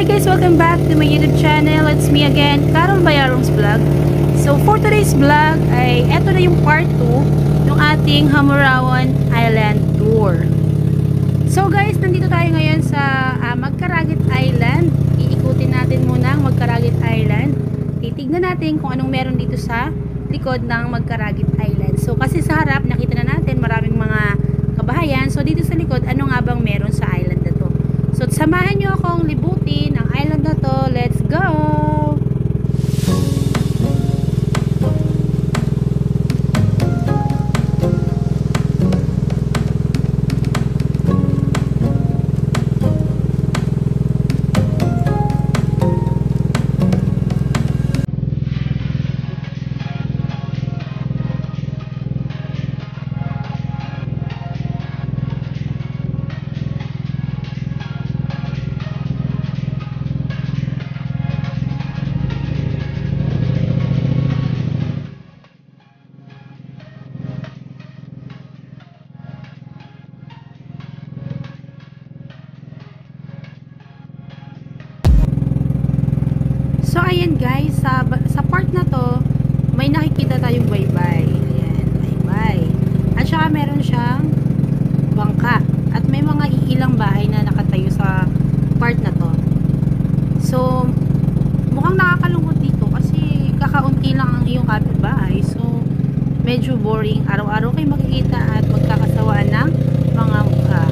Hi guys! Welcome back to my YouTube channel. It's me again, Carol Bayarong's Vlog. So for today's vlog ay eto na yung part 2 ng ating Hamurawan Island Tour. So guys, nandito tayo ngayon sa Magkaragit Island. Iikutin natin muna ang Magkaragit Island. Titignan natin kung anong meron dito sa likod ng Magkaragit Island. So kasi sa harap nakita na natin maraming mga kabahayan. So dito sa likod, ano nga bang meron sa island na to? So samahan nyo akong libutin ang island na to. Let's go! So ayan guys, sa part na to, may nakikita tayong baybay. Ayan, baybay. At saka meron siyang bangka. At may mga iilang bahay na nakatayo sa part na to. So, mukhang nakakalungkot dito kasi kakaunti lang ang iyong kapitbahay. So, medyo boring. Araw-araw kayo makikita at magkakasawaan ng mga mukha.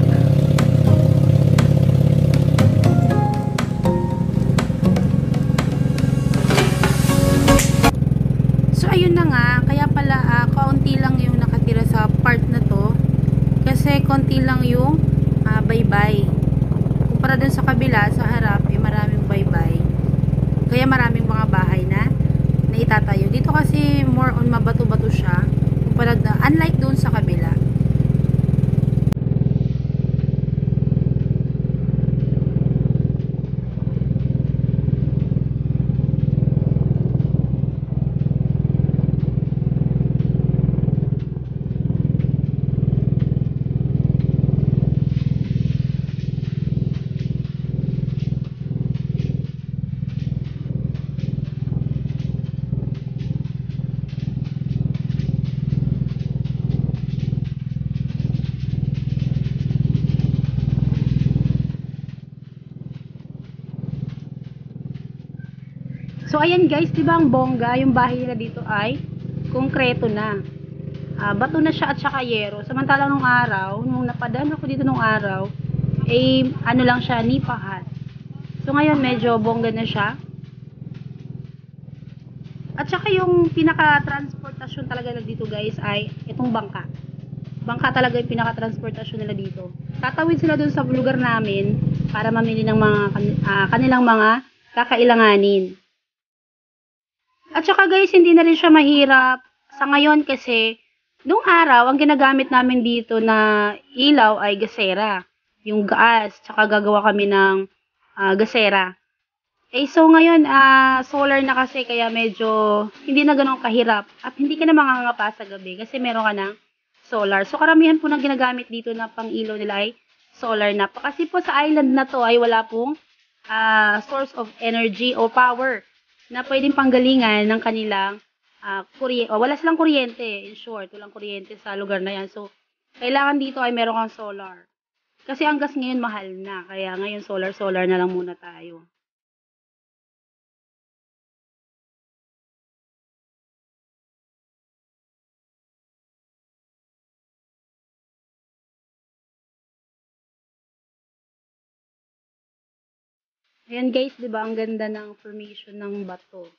Ayun na nga, kaya pala kaunti lang yung nakatira sa part na to kasi konti lang yung baybay kumpara dun sa kabila, sa harap yung maraming baybay, kaya maraming mga bahay na itatayo dito kasi more on mabato-bato siya kumpara unlike dun sa kabila. So ayan guys, diba ang bongga, yung bahay nila dito ay konkreto na. Bato na siya at saka yero. Samantalang nung araw, nung napadaan ako dito nung araw, ano lang siya, nipahat. So ngayon medyo bongga na siya. At saka yung pinaka-transportasyon talaga nila dito guys ay itong bangka. Bangka talaga yung pinaka-transportasyon nila dito. Tatawid sila dun sa lugar namin para mamili ng mga kanilang mga kakailanganin. At saka guys, hindi na rin siya mahirap sa ngayon kasi nung araw, ang ginagamit namin dito na ilaw ay gasera. Yung gas, tsaka gagawa kami ng gasera. So ngayon, solar na kasi kaya medyo hindi na ganun kahirap. At hindi ka na mangangapa sa gabi kasi meron ka ng solar. So karamihan po ng ginagamit dito na pang ilaw nila ay solar na. Kasi po sa island na to ay wala pong source of energy o power na pwedeng panggalingan ng kanilang kuryente. Wala silang kuryente, in short. Walang kuryente sa lugar na yan. So, kailangan dito ay meron kang solar. Kasi ang gas ngayon mahal na. Kaya ngayon solar na lang muna tayo. Ayan guys, di ba ang ganda ng formation ng bato.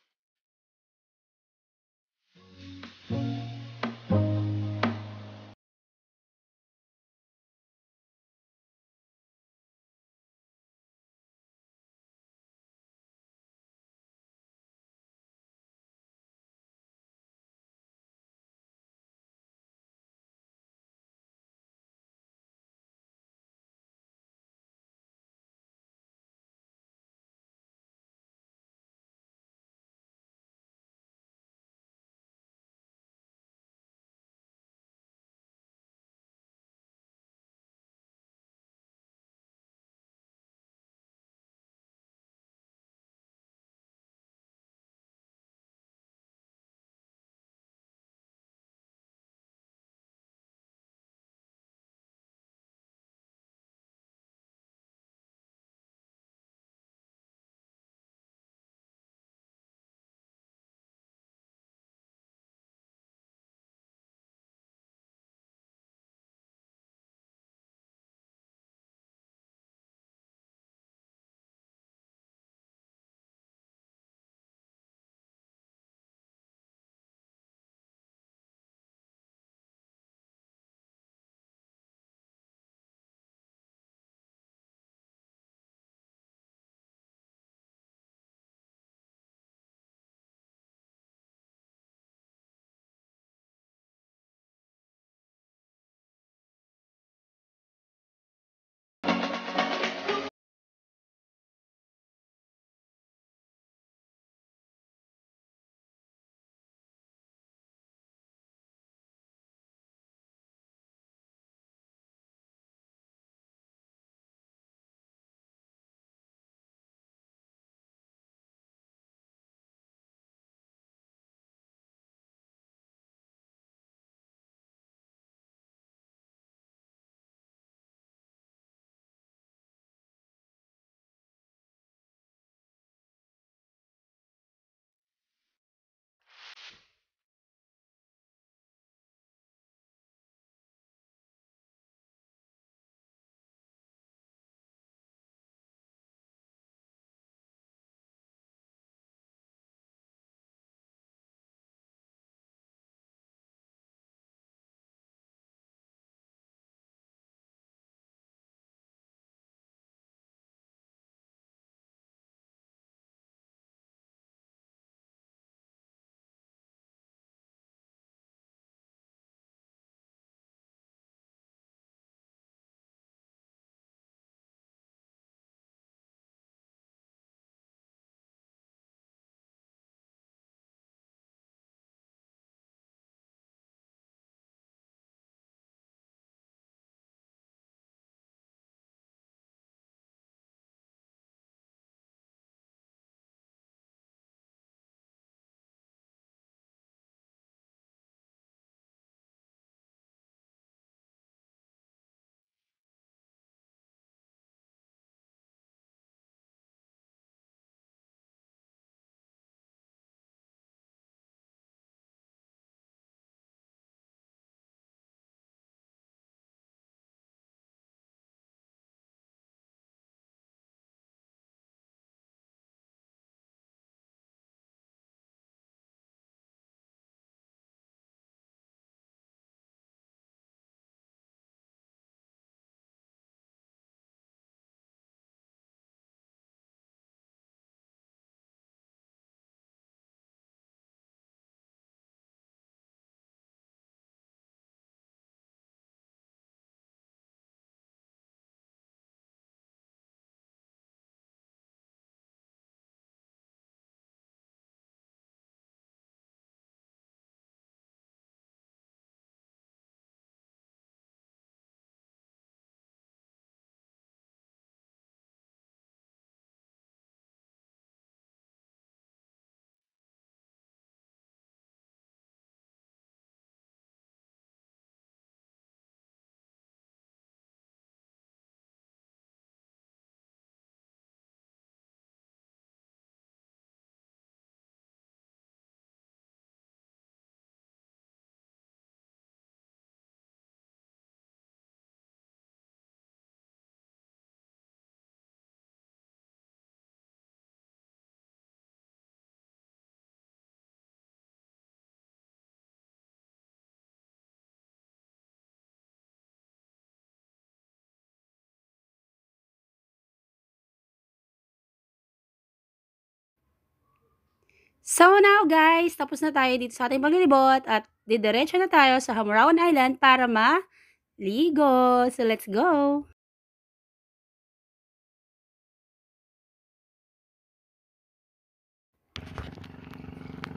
So now guys, tapos na tayo dito sa ating paglilibot at didiretso na tayo sa Hamurawan Island para maligo. So let's go!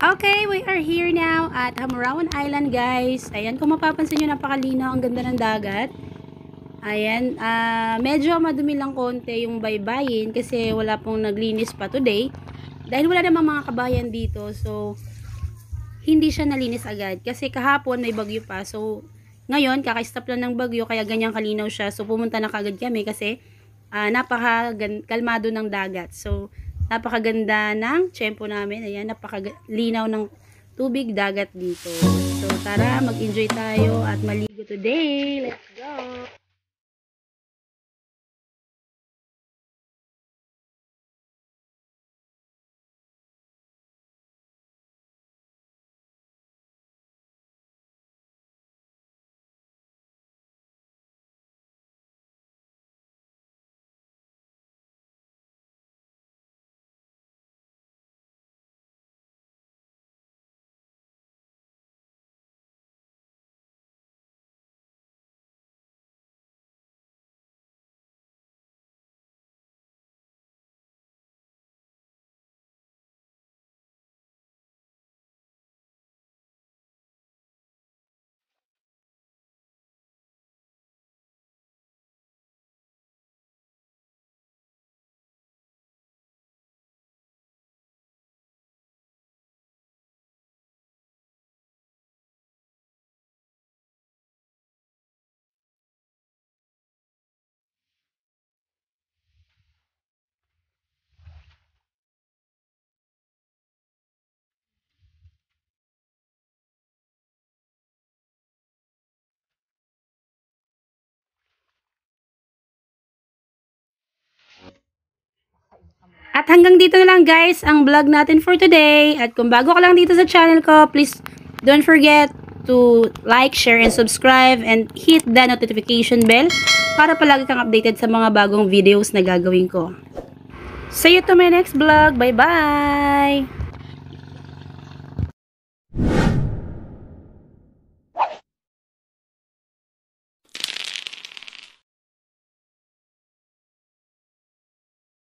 Okay, we are here now at Hamurawan Island guys. Ayan, kung mapapansin nyo, napakalinaw, ang ganda ng dagat. Ayan, medyo madumi lang konti yung baybayin kasi wala pong naglinis pa today. Dahil wala namang mga kabayan dito, so hindi siya nalinis agad. Kasi kahapon may bagyo pa, so ngayon kaka-stop lang ng bagyo kaya ganyan kalinaw siya. So pumunta na kagad kami kasi kalmado ng dagat. So napakaganda ng tiyempo namin. Ayan, napakalinaw ng tubig dagat dito. So tara, mag-enjoy tayo at maligo today. Let's go! At hanggang dito na lang guys ang vlog natin for today. At kung bago ka lang dito sa channel ko, please don't forget to like, share, and subscribe and hit the notification bell para palagi kang updated sa mga bagong videos na gagawin ko. See you to my next vlog. Bye-bye!